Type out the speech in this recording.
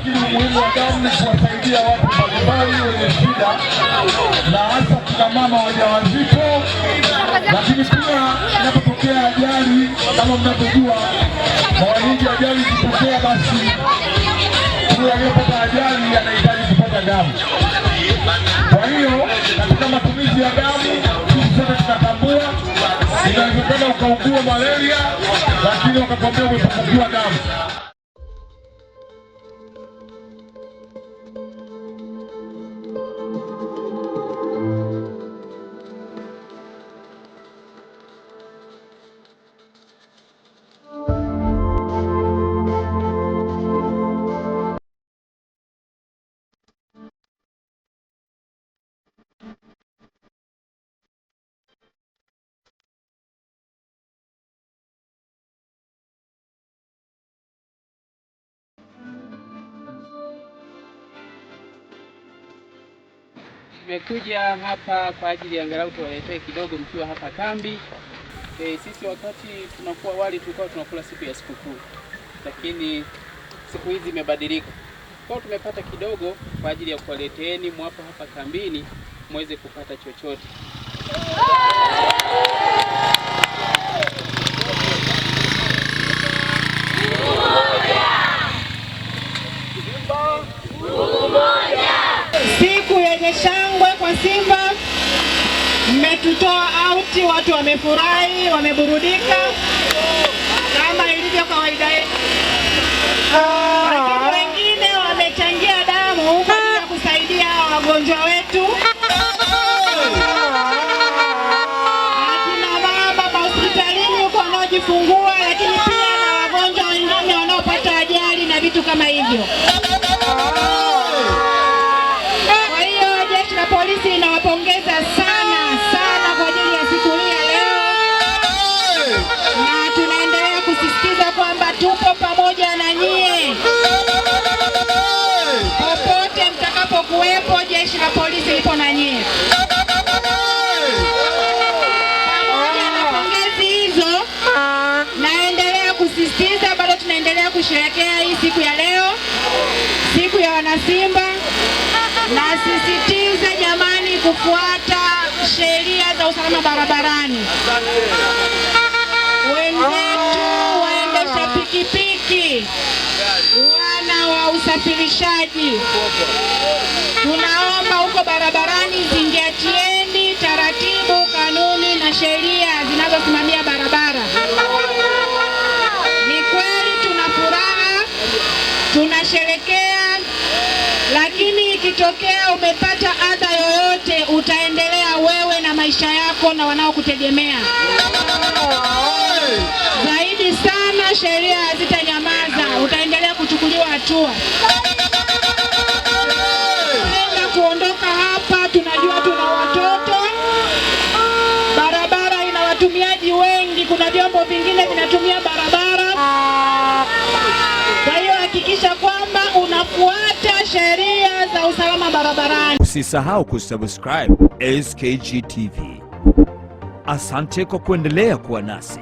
lakini umuhimu wa damu ni kuwasaidia watu mbalimbali wenye shida, na hasa kina mama wajawazito. Lakini pia inapotokea ajali, kama mnavyojua, mara nyingi ajali ikitokea, basi yule aliyepata ajali anahitaji kupata damu. Kwa hiyo katika matumizi ya damu, sisi sote tunatambua inawezekana ukaugua malaria, lakini wakakwambia umepungukiwa damu. Tumekuja hapa kwa ajili ya angalau tuwaletee kidogo mkiwa hapa kambi. Sisi wakati tunakuwa wali tulikuwa tunakula siku ya sikukuu, lakini siku hizi imebadilika. Kwa hiyo tumepata kidogo kwa ajili ya kuwaleteeni mwapo hapa kambini muweze kupata chochote. Siku yenye shangwe kwa Simba, mmetutoa auti, watu wamefurahi, wameburudika kama ilivyo kawaida yetu. Lakini wengine wamechangia damu kwa ajili ya kusaidia wagonjwa wetu, akina mama hospitalini huko wanaojifungua, lakini pia na wagonjwa wengine wanaopata ajali na vitu kama hivyo. Polisi inawapongeza sana kwa ajili ya siku hii ya leo, na tunaendelea kusisitiza kwamba tupo pamoja na nyie popote mtakapokuwepo. Jeshi la polisi lipo na nyie. Pamoja na pongezi hizo, naendelea kusisitiza, bado tunaendelea kusherehekea hii siku ya leo, siku ya Wanasimba. Nasisitiza jamani, kufuata sheria za usalama barabarani. Wenzetu waendesha pikipiki, wana wa usafirishaji, tunaomba huko barabarani zingatieni taratibu, kanuni na sheria zinazosimamia barabara. Ni kweli tuna furaha, tunasherehekea, lakini ikitokea umepata adha yoyote, utaendelea wewe na maisha yako na wanaokutegemea. Zaidi sana, sheria hazitanyamaza, utaendelea kuchukuliwa hatua. Tunaenda kuondoka hapa, tunajua tuna watoto, barabara ina watumiaji wengi, kuna vyombo vingine vinatumia barabara. Kwa hiyo hakikisha kwamba unafuata sheria za usalama barabarani. Usisahau kusubscribe SKG TV. Asante kwa kuendelea kuwa nasi.